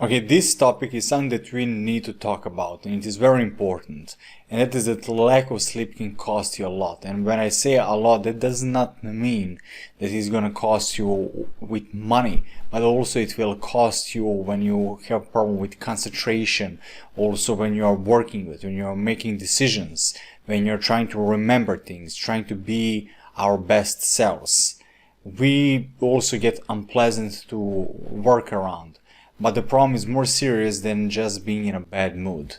Okay, this topic is something that we need to talk about, and it is very important. And that is that lack of sleep can cost you a lot. And when I say a lot, that does not mean that it's going to cost you with money, but also it will cost you when you have problem with concentration, also when you are working with, when you are making decisions, when you're trying to remember things, trying to be our best selves. We also get unpleasant to work around. But the problem is more serious than just being in a bad mood.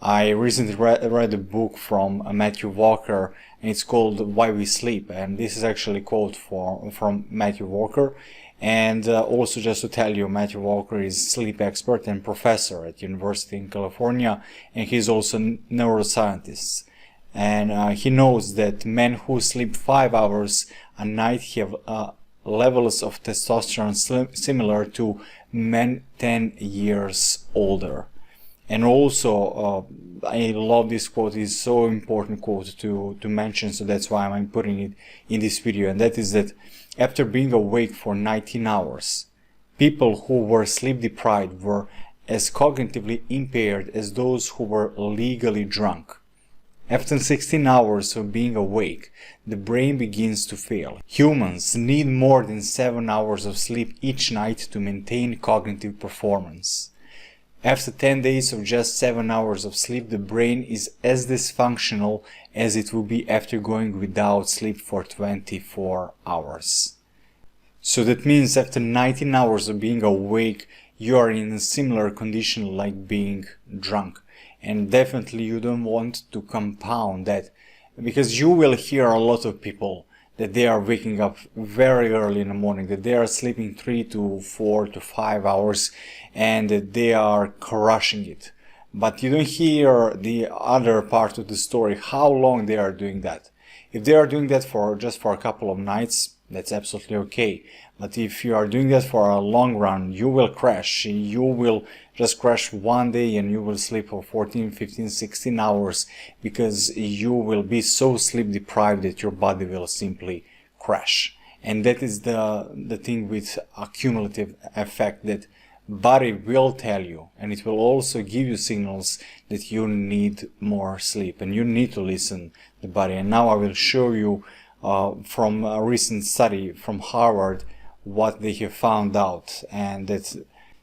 I recently read a book from Matthew Walker, and it's called Why We Sleep. And this is actually a quote from Matthew Walker. And also just to tell you, Matthew Walker is a sleep expert and professor at University in California, and he's also a neuroscientist. And he knows that men who sleep 5 hours a night have levels of testosterone similar to men 10 years older. And also, I love this quote. It's so important quote to mention, so that's why I'm putting it in this video. And that is that after being awake for 19 hours, people who were sleep deprived were as cognitively impaired as those who were legally drunk. After 16 hours of being awake, the brain begins to fail. Humans need more than 7 hours of sleep each night to maintain cognitive performance. After 10 days of just 7 hours of sleep, the brain is as dysfunctional as it will be after going without sleep for 24 hours. So that means after 19 hours of being awake, you are in a similar condition like being drunk. And definitely you don't want to compound that, because you will hear a lot of people that they are waking up very early in the morning, that they are sleeping 3 to 4 to 5 hours, and that they are crushing it. But you don't hear the other part of the story, how long they are doing that. If they are doing that for just for a couple of nights, that's absolutely okay. But if you are doing that for a long run, you will crash. You will just crash one day and you will sleep for 14, 15, 16 hours because you will be so sleep deprived that your body will simply crash. And that is the thing with a cumulative effect, that body will tell you, and it will also give you signals that you need more sleep and you need to listen to the body. And now I will show you from a recent study from Harvard what they have found out. And that,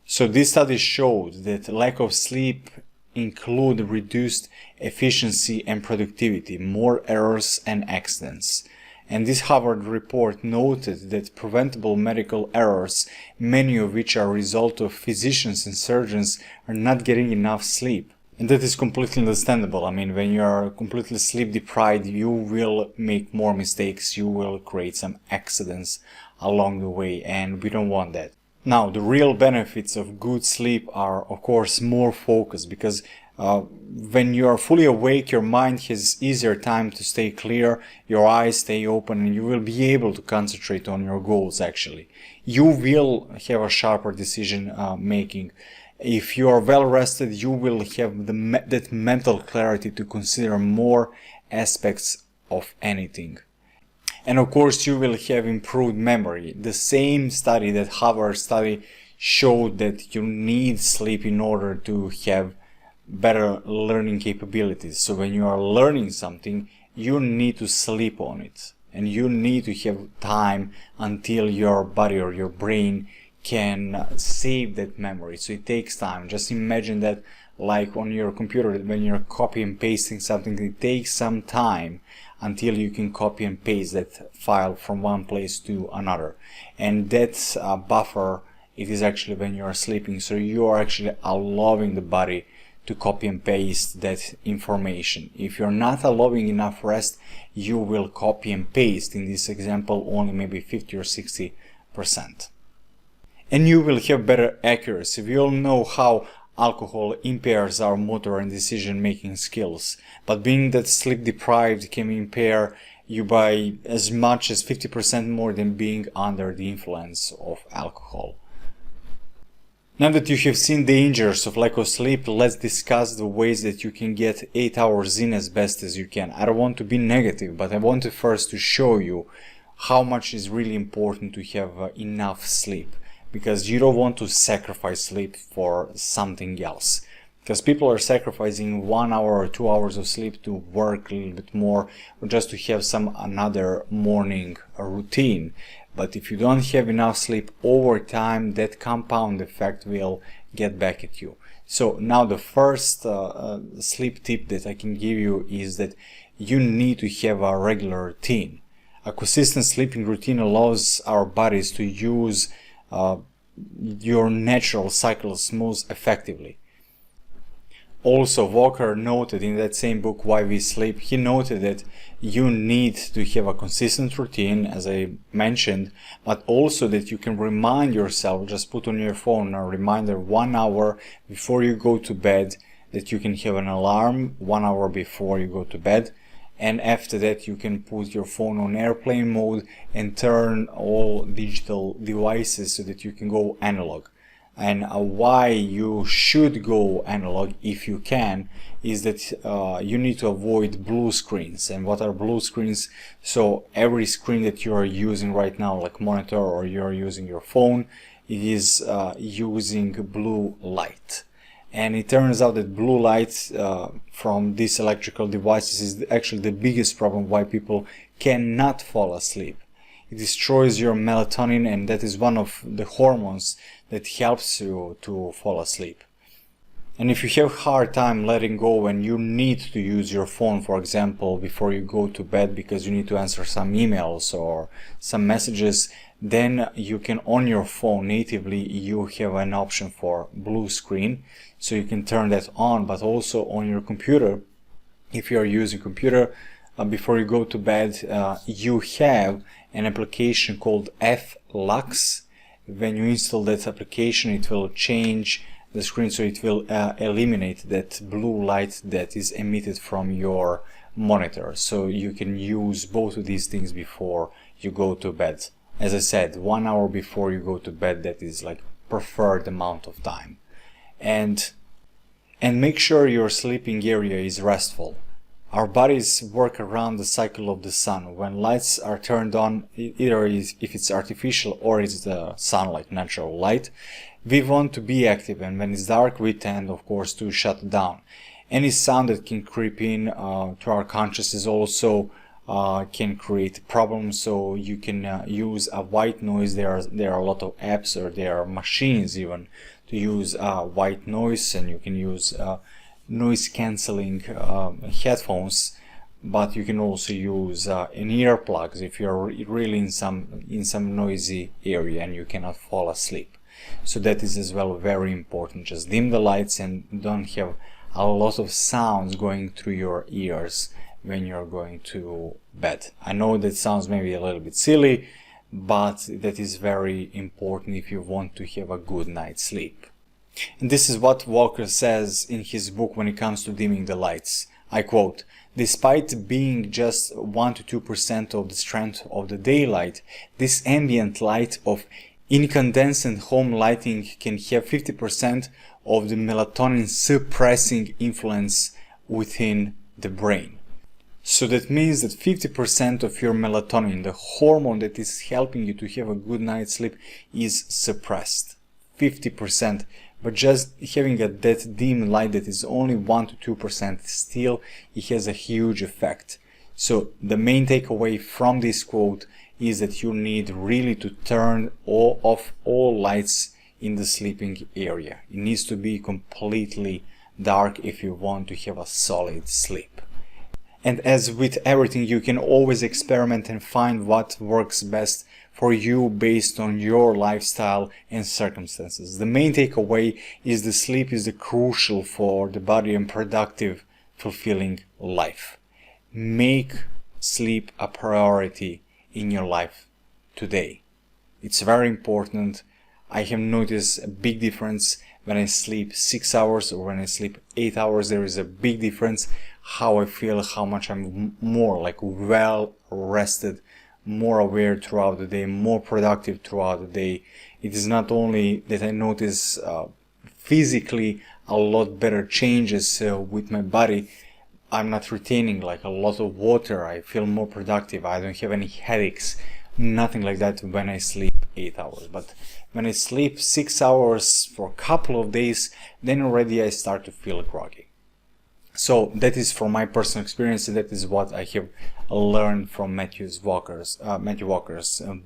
so this study showed that lack of sleep include reduced efficiency and productivity, more errors and accidents. And this Harvard report noted that preventable medical errors, many of which are a result of physicians and surgeons, are not getting enough sleep. And that is completely understandable. I mean, when you are completely sleep deprived, you will make more mistakes, you will create some accidents along the way, and we don't want that. Now, the real benefits of good sleep are, of course, more focus, because when you are fully awake, your mind has easier time to stay clear, your eyes stay open, and you will be able to concentrate on your goals actually. You will have a sharper decision making. If you are well rested, you will have that mental clarity to consider more aspects of anything. And of course, you will have improved memory. The same study, that Harvard study, showed that you need sleep in order to have better learning capabilities. So when you are learning something, you need to sleep on it. And you need to have time until your body or your brain can save that memory. So it takes time. Just imagine that like on your computer, when you're copy and pasting something, it takes some time until you can copy and paste that file from one place to another. And that's a buffer. It is actually when you are sleeping. So you are actually allowing the body to copy and paste that information. If you're not allowing enough rest, you will copy and paste, in this example, only maybe 50 or 60%. And you will have better accuracy. We all know how alcohol impairs our motor and decision-making skills, but being that sleep deprived can impair you by as much as 50% more than being under the influence of alcohol. Now that you have seen dangers of lack of sleep, let's discuss the ways that you can get 8 hours in as best as you can. I don't want to be negative, but I want first to show you how much is really important to have enough sleep. because you don't want to sacrifice sleep for something else. Because people are sacrificing 1 hour or 2 hours of sleep to work a little bit more, or just to have some another morning routine. But if you don't have enough sleep over time, that compound effect will get back at you. So now the first sleep tip that I can give you is that you need to have a regular routine. A consistent sleeping routine allows our bodies to use your natural cycles most effectively. Also, Walker noted in that same book, Why We Sleep, he noted that you need to have a consistent routine, as I mentioned, but also that you can remind yourself, just put on your phone a reminder 1 hour before you go to bed, that you can have an alarm 1 hour before you go to bed, and after that you can put your phone on airplane mode and turn all digital devices so that you can go analog. And why you should go analog if you can is that you need to avoid blue screens. And what are blue screens? So every screen that you are using right now, like monitor, or you're using your phone, it is using blue light. And it turns out that blue light from these electrical devices is actually the biggest problem why people cannot fall asleep. It destroys your melatonin, and that is one of the hormones that helps you to fall asleep. And if you have a hard time letting go and you need to use your phone, for example, before you go to bed because you need to answer some emails or some messages, then you can, on your phone natively, you have an option for blue screen, so you can turn that on. But also on your computer, if you are using computer, before you go to bed, you have an application called FLux. When you install that application, it will change the screen, so it will eliminate that blue light that is emitted from your monitor. So you can use both of these things before you go to bed. As I said, 1 hour before you go to bed, that is like preferred amount of time. And make sure your sleeping area is restful. Our bodies work around the cycle of the sun. When lights are turned on, either if it's artificial or it's the sunlight, natural light, we want to be active, and when it's dark, we tend, of course, to shut down. Any sound that can creep in to our consciousness also can create problems. So you can use a white noise. There are a lot of apps, or there are machines even, to use white noise, and you can use noise cancelling headphones, but you can also use an earplugs if you're really in some noisy area and you cannot fall asleep. So that is as well very important. Just dim the lights and don't have a lot of sounds going through your ears when you're going to bed. I know that sounds maybe a little bit silly, but that is very important if you want to have a good night's sleep. And this is what Walker says in his book when it comes to dimming the lights. I quote, "Despite being just 1 to 2% of the strength of the daylight, this ambient light of incandescent home lighting can have 50% of the melatonin suppressing influence within the brain." So that means that 50% of your melatonin, the hormone that is helping you to have a good night's sleep, is suppressed. 50%. But just having that dim light that is only 1 to 2%, still it has a huge effect. So the main takeaway from this quote is that you need really to turn off all lights in the sleeping area. It needs to be completely dark if you want to have a solid sleep. And as with everything, you can always experiment and find what works best for you based on your lifestyle and circumstances. The main takeaway is the sleep is the crucial for the body and productive, fulfilling life. Make sleep a priority in your life today. It's very important. I have noticed a big difference when I sleep 6 hours or when I sleep 8 hours. There is a big difference how I feel, how much I'm more like well rested, more aware throughout the day, more productive throughout the day. It is not only that I notice physically a lot better changes with my body. I'm not retaining like a lot of water. I feel more productive. I don't have any headaches nothing like that when I sleep 8 hours. But when I sleep 6 hours for a couple of days, then already I start to feel groggy. So that is from my personal experience, and that is what I have learned from Matthew Walker's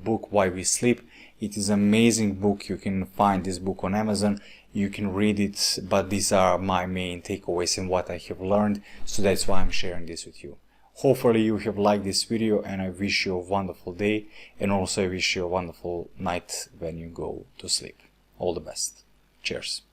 book, Why We Sleep. It is an amazing book. You can find this book on Amazon. You can read it, but these are my main takeaways and what I have learned. So that's why I'm sharing this with you. Hopefully you have liked this video, and I wish you a wonderful day, and also I wish you a wonderful night when you go to sleep. All the best. Cheers.